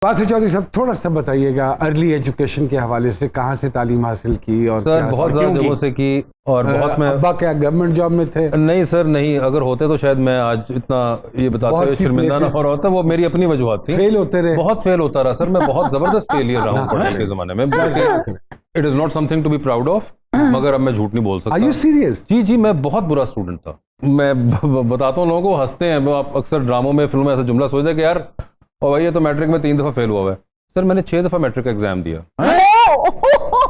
वासिफ चौधरी साहब थोड़ा सा बताइएगा अर्ली एजुकेशन के हवाले से, कहाँ से तालीम हासिल की और सर बहुत ज़्यादा जगहों से की और बहुत मैं अब्बा क्या गवर्नमेंट जॉब में थे? नहीं सर नहीं, अगर होते तो शायद मैं आज इतना ये बताते हुए शर्मिंदा ना हो रहा होता। वो मेरी अपनी वजूहत थी, फेल होते रहे, बहुत फेल होता रहा सर। मैं बहुत जबरदस्त फेलियर रहा हूँ पढ़ने के ज़माने में। It is not something to be proud of, मगर अब मैं झूठ नहीं बोल सकता। Are you serious? जी जी, मैं बहुत बुरा स्टूडेंट था। मैं बताता हूँ, लोगों को हंसते हैं, वो आप अक्सर ड्रामों में फिल्मों में ऐसा जुमला सोचते हैं कि यार और भाई ये तो मैट्रिक में 3 दफ़ा फेल हुआ है। सर मैंने 6 दफ़ा मैट्रिक का एग्जाम दिया।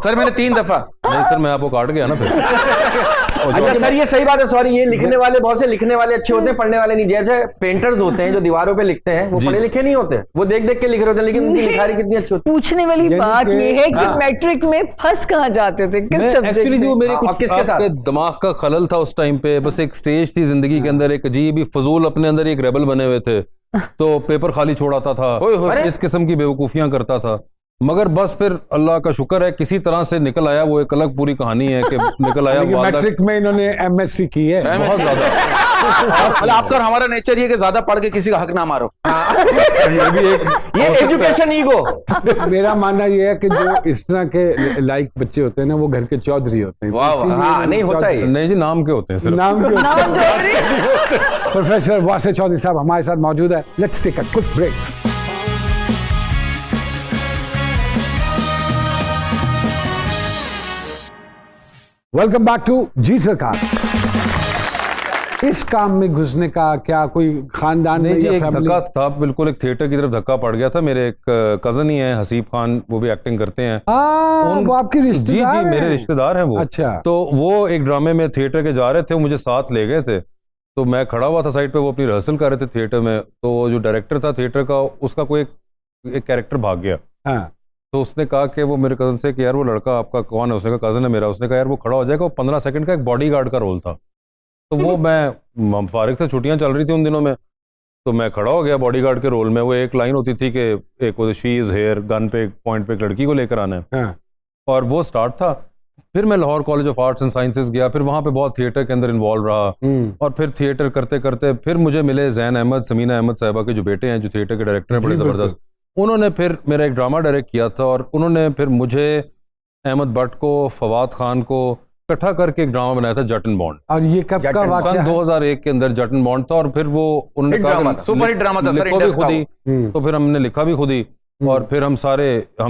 सर मैंने 3 दफा। नहीं सर, मैं आपको काट गया ना फिर। अच्छा सर ये सही बात है, सॉरी, ये लिखने वाले बहुत से लिखने वाले अच्छे होते हैं, पढ़ने वाले नहीं। जैसे पेंटर्स होते हैं जो दीवारों पे लिखते हैं, वो पढ़े लिखे नहीं होते, वो देख देख के लिख रहे होते हैं, लेकिन उनकी लिखाई कितनी अच्छी होती है। पूछने वाली बात ये है कि मैट्रिक में फंस कहाँ जाते थे, किस सब्जेक्ट में? जो मेरे कुछ किसके साथ आपके दिमाग का खलल था उस टाइम पे, बस एक स्टेज थी जिंदगी के अंदर, एक अजीब ही फजूल अपने अंदर एक रेबल बने हुए थे, तो पेपर खाली छोड़ाता था, इस किस्म की बेवकूफियां करता था। मगर बस फिर अल्लाह का शुक्र है किसी तरह से निकल आया। वो एक अलग पूरी कहानी है कि निकल आया। मैट्रिक में इन्होंने एमएससी की है, बहुत ज्यादा। मतलब आपका और हमारा नेचर ये कि ज्यादा पढ़ के किसी का हक ना मारो। ये भी एक ये एजुकेशन ईगो। मेरा मानना ये है कि जो इस तरह के लाइक बच्चे होते हैं ना, वो घर के चौधरी होते हैं। हाँ नहीं होता है, नहीं जी, नाम के होते हैं सिर्फ। नाम प्रोफेसर वासिफ चौधरी साहब हमारे साथ मौजूद है। Let's take a quick break. Welcome back to जी सरकार। इस काम में घुसने का क्या कोई खानदान में या एक फैमिली? धक्का था, बिल्कुल एक थिएटर की तरफ धक्का पड़ गया था। मेरे एक कजन ही है हसीब खान, वो भी एक्टिंग करते हैं। वो आपके रिश्तेदार जी हैं? मेरे रिश्तेदार हैं वो। अच्छा। तो वो एक ड्रामे में थिएटर के जा रहे थे, वो मुझे साथ ले गए थे। तो मैं खड़ा हुआ था साइड पे, वो अपनी रिहर्सल कर रहे थे थिएटर में। तो जो डायरेक्टर था थिएटर का, उसका कोई एक कैरेक्टर भाग गया। हाँ। तो उसने कहा कि वो मेरे कज़न से कि यार वो लड़का आपका कौन है? उसने कहा कज़न है मेरा। उसने कहा यार वो खड़ा हो जाएगा। वो 15 सेकंड का एक बॉडीगार्ड का रोल था। तो वो मैं फारिग से छुट्टियां चल रही थी उन दिनों में, तो मैं खड़ा हो गया बॉडीगार्ड के रोल में। वो एक लाइन होती थी कि एक वो शी इज़ हेयर, गन पे पॉइंट पे एक लड़की को लेकर आना है। हाँ। और वो स्टार्ट था। फिर मैं Lahore college of arts and sciences गया, फिर वहाँ पे बहुत थिएटर के अंदर इन्वॉल्व रहा। और फिर थिएटर करते करते फिर मुझे मिले जैन अहमद, समीना अहमद साहिबा के जो बेटे हैं, जो थिएटर के डायरेक्टर हैं, बड़े ज़बरदस्त। उन्होंने फिर मेरा एक ड्रामा डायरेक्ट किया था, और उन्होंने फिर मुझे, अहमद भट्ट को, फवाद खान को इकट्ठा करके एक ड्रामा बनाया था, जट एंड बॉन्ड। और ये कब का वाक़या है? 2001 के अंदर जट एंड बॉन्ड था। और फिर वो उन्होंने कहा सुपर हिट ड्रामा था सर, भी खुद ही। तो फिर हमने लिखा भी खुद ही, और फिर हम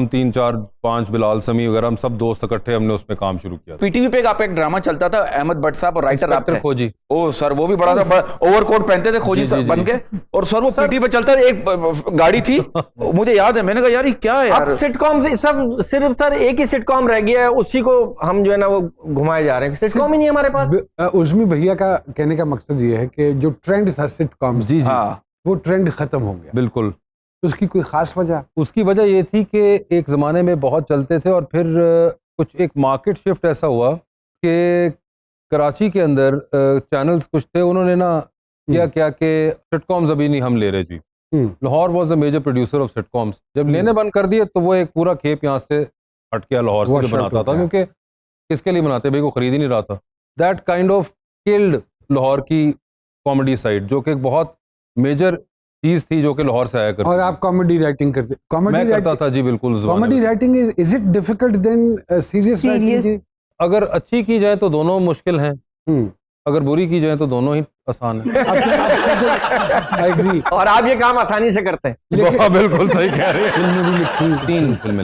3, 4, 5 बिलाल समी वगैरह हम सब दोस्त इकट्ठे हमने उसमें काम शुरू किया। पीटीवी पे आपका एक ड्रामा चलता था, अहमद भट्ट साहब और राइटर आप थे। खोजी। ओ सर वो भी बड़ा था, ओवरकोट पहनते थे खोजी सर बन के। और सर वो पीटीवी पे चलता था, एक गाड़ी थी मुझे याद है, मैंने कहा यार ये क्या है यार। अब सिटकॉम सब सिर्फ सर एक ही सिटकॉम रह गया है, उसी को हम जो है ना वो घुमाए जा रहे हैं। सिटकॉम ही नहीं हमारे पास। उर्मी भैया का कहने का मकसद ये है कि जो ट्रेंड था सिटकॉम, जी जी, वो ट्रेंड खत्म हो गया। बिल्कुल। उसकी कोई खास वजह? उसकी वजह ये थी कि एक ज़माने में बहुत चलते थे, और फिर कुछ एक मार्केट शिफ्ट ऐसा हुआ कि कराची के अंदर चैनल्स कुछ थे, उन्होंने ना क्या कि सिटकॉम्स अभी नहीं हम ले रहे जी। Lahore was the major producer of sitcoms. जब लेने बंद कर दिए तो वो एक पूरा खेप यहाँ से हट गया लाहौर से जो बनाता था, क्योंकि किसके लिए बनाते भाई, को खरीद ही नहीं रहा था। That kind of killed Lahore की कॉमेडी साइड, जो कि एक बहुत मेजर चीज थी जो कि लाहौर से आया करती। और आप कॉमेडी राइटिंग करते? मैं करता था जी, बिल्कुल। Comedy writing is it difficult than serious writing? अगर अच्छी की जाए तो दोनों मुश्किल हैं, अगर बुरी की जाए तो दोनों ही आसान है। I agree. और आप ये काम आसानी से करते हैं। बिल्कुल सही कह रहे हैं। फिल्में भी लिखी,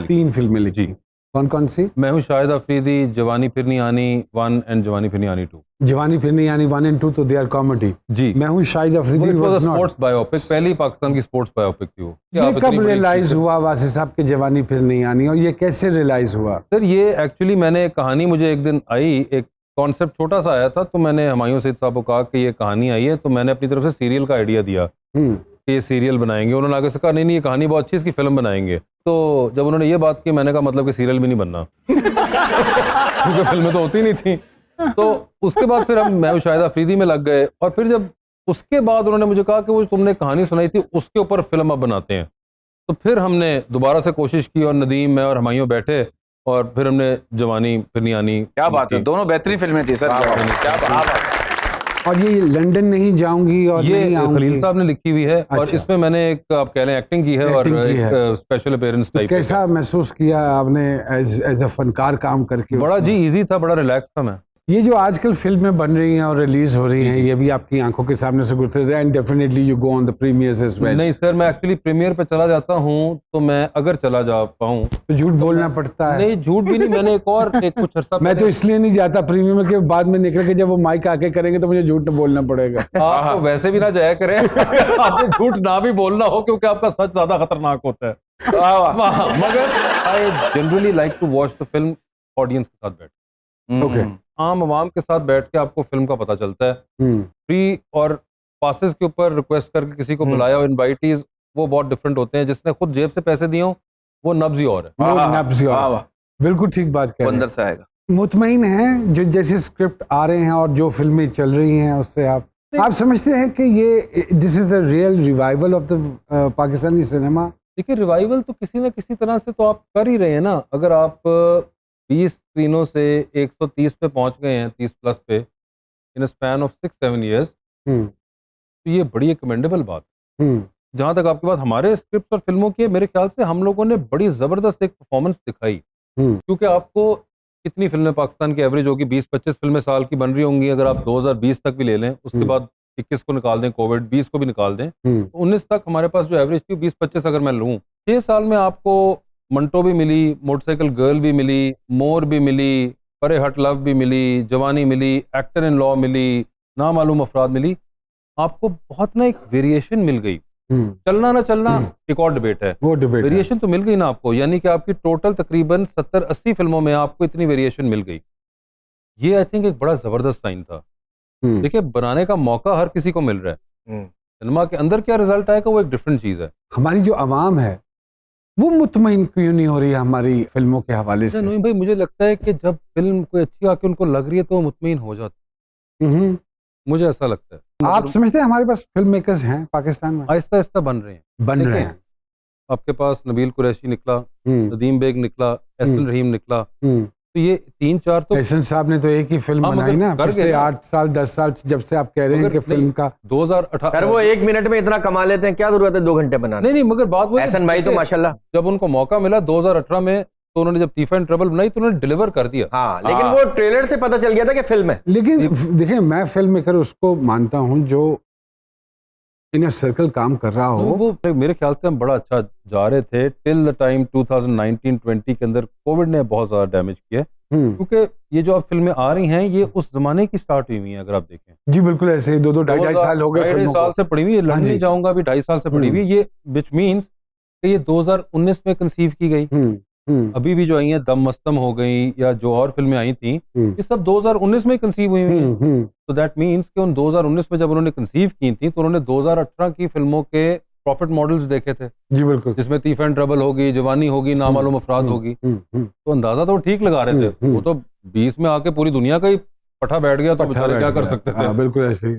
3 फिल्में लिखी। कौन कौन सी? मैं हूँ शाहिद अफरीदी, जवानी फिर नहीं आनी 1 एंड जवानी फिर नहीं आनी 2। जवानी फिर नहीं आनी 1 and 2 तो दे आर कॉमेडी जी। मैं हूँ Shahid Afridi was not. Sports biopic, पहली पाकिस्तान की स्पोर्ट्स बायोपिक थी वो। ये कब रियलाइज हुआ वासिफ साहब के जवानी फिर नहीं आनी, और ये कैसे रियलाइज हुआ? सर ये एक्चुअली मैंने एक कहानी, मुझे एक दिन आई, एक कॉन्सेप्ट छोटा सा आया था, तो मैंने हुमायूं सईद साहब को कहा कि ये कहानी आई है, तो मैंने अपनी तरफ से सीरियल का आइडिया दिया कि ये सीरियल बनाएंगे। उन्होंने आगे से कहा नहीं ये कहानी बहुत अच्छी है, इसकी फिल्म बनाएंगे। तो जब उन्होंने ये बात की, मैंने कहा मतलब कि सीरियल भी नहीं बनना क्योंकि फिल्में तो होती नहीं थी। तो उसके बाद फिर मैं शाहिद अफरीदी में लग गए, और फिर जब उसके बाद उन्होंने मुझे कहा कि वो तुमने कहानी सुनाई थी उसके ऊपर फिल्म अब बनाते हैं, तो फिर हमने दोबारा से कोशिश की, और नदीम, मैं और हुमायूं बैठे, और फिर हमने जवानी फिर नहीं आनी। क्या बात है, दोनों बेहतरीन फिल्में थी सर। क्या बात। और ये लंदन नहीं जाऊंगी और ये नहीं आऊंगी, खलील साहब ने लिखी हुई है और अच्छा। इसमें मैंने एक आप कह लें एक्टिंग की है और Acting की है। एक स्पेशल अपीयरेंस तो टाइप कैसा महसूस किया आपने एज अ फनकार काम करके बड़ा उसमें? जी इजी था, बड़ा रिलैक्स था मैं। ये जो आजकल फिल्में बन रही हैं और रिलीज हो रही हैं, ये भी आपकी आंखों के सामने से गुजर रहे हैं, and definitely you go on the premieres as well. नहीं सर, मैं एक्चुअली प्रीमियर पे चला जाता हूँ तो मैं अगर चला जा पाऊँ तो झूठ बोलना पड़ता है। नहीं झूठ भी नहीं, मैंने एक कुछ अर्सा मैं तो इसलिए नहीं जाता प्रीमियम के, बाद में निकल के जब वो माइक आके करेंगे तो मुझे झूठ बोलना पड़ेगा। आप तो वैसे भी ना जाया करें आपने झूठ ना भी बोलना हो क्योंकि आपका सच ज्यादा खतरनाक होता है। मगर I generally like to watch the film audience के साथ बैठ, ओके। आम आवाम के साथ बैठ के आपको फिल्म का पता चलता है। फ्री और पासेस के ऊपर रिक्वेस्ट करके किसी को बुलाया और इनवाइटीज वो बहुत डिफरेंट होते हैं। जिसने खुद जेब से पैसे दिए हों वो नब्ज ही और है। वो नब्ज ही और है। बिल्कुल ठीक बात कह रहे अंदर हैं। से आएगा। मुतमईन हैं जो जैसे स्क्रिप्ट आ रहे हैं और जो फिल्में चल रही हैं उससे आप समझते हैं कि ये this is the real revival of the Pakistani cinema? देखिए रिवाइवल तो किसी ना किसी तरह से तो आप कर ही रहे हैं ना। अगर आप 20 स्क्रीनों से 130 पे पहुंच गए हैं, 30 प्लस पे इन स्पैन ऑफ 6-7 ईयर्स, तो ये बड़ी एक कमेंडेबल बात है। जहाँ तक आपकी बात हमारे स्क्रिप्ट और फिल्मों की है, मेरे ख्याल से हम लोगों ने बड़ी ज़बरदस्त एक परफॉर्मेंस दिखाई। क्योंकि आपको कितनी फिल्में पाकिस्तान की एवरेज होगी, 20-25 फिल्में साल की बन रही होंगी। अगर आप 2020 तक भी ले लें, उसके बाद 21 को निकाल दें, कोविड 20 को भी निकाल दें, तो 19 तक हमारे पास जो एवरेज थी 20-25 अगर मैं लूँ, 6 साल में आपको मंटो भी मिली, मोटरसाइकिल गर्ल भी मिली, मोर भी मिली, परे हट लव भी मिली, जवानी मिली, एक्टर इन लॉ मिली, नामालूम अफराद मिली। आपको बहुत ना एक वेरिएशन मिल गई। चलना ना चलना एक और डिबेट है, वो डिबेट है। वेरिएशन तो मिल गई ना आपको। यानी कि आपकी टोटल तकरीबन 70-80 फिल्मों में आपको इतनी वेरिएशन मिल गई। ये आई थिंक एक बड़ा जबरदस्त साइन था। देखिए बनाने का मौका हर किसी को मिल रहा है। सिनेमा के अंदर क्या रिजल्ट आएगा वो एक डिफरेंट चीज है। हमारी जो आवाम है वो मुतमईन क्यों नहीं हो रही है हमारी फिल्मों के हवाले से? नहीं भाई, मुझे लगता है कि जब फिल्म कोई अच्छी आके उनको लग रही है तो वो मुतमईन हो जाते हैं। मुझे ऐसा लगता है। आप समझते हैं हमारे पास फिल्म मेकर्स हैं पाकिस्तान में? आहिस्ता आहिस्ता बन रहे हैं। बन रहे हैं। आपके पास नबील कुरैशी निकला, नदीम बेग निकला, एहसन रहीम निकला, तो ये 3-4 तो एहसन साहब ने तो एक ही फिल्म बनाई ना पिछले 8 साल 10 साल जब से आप कह रहे हैं कि फिल्म का 2018। सर वो 1 मिनट में इतना कमा लेते हैं, क्या जरूरत है 2 घंटे बनाने? नहीं मगर बात वो एहसन भाई तो माशाल्लाह जब उनको मौका मिला 2018 में तो उन्होंने जब तीफा एंड ट्रबल बनाई तो उन्होंने डिलीवर कर दिया। हाँ, लेकिन वो ट्रेलर से पता चल गया था कि फिल्म है। लेकिन देखिए मैं फिल्म मेकर उसको मानता हूं जो इन सर्कल काम कर रहा हो। वो मेरे ख्याल से हम बड़ा अच्छा जा रहे थे टिल द टाइम 2019-20 के अंदर कोविड ने बहुत ज्यादा डैमेज किया है। क्योंकि ये जो अब फिल्में आ रही हैं ये उस जमाने की स्टार्ट हुई हैं। अगर आप देखें जी बिल्कुल ऐसे ही 2-2-2.5 साल हो गए, 2.5 साल से पड़ी हुई है। लंदन नहीं जाऊंगा अभी 2.5 साल से पड़ी हुई है ये, विच मीन्स कि ये 2019 में कंसीव की गई। अभी भी जो आई हैं दम मस्तम हो गई या जो और फिल्में आई थी ये सब 2019 में कंसीव हुई हुई हैं। तो दैट मीन्स कि उन 2019 में जब उन्होंने कंसीव की थी तो उन्होंने 2018 की फिल्मों के प्रॉफिट मॉडल्स देखे थे। जी बिल्कुल। जिसमें तीफ एंड ट्रबल होगी, जवानी होगी, नामालूम अफराद होगी। तो अंदाजा तो ठीक लगा रहे थे। वो तो 20 में आके पूरी दुनिया का ही पठा बैठ गया तो बेचारे क्या कर सकते थे। बिल्कुल ऐसे ही।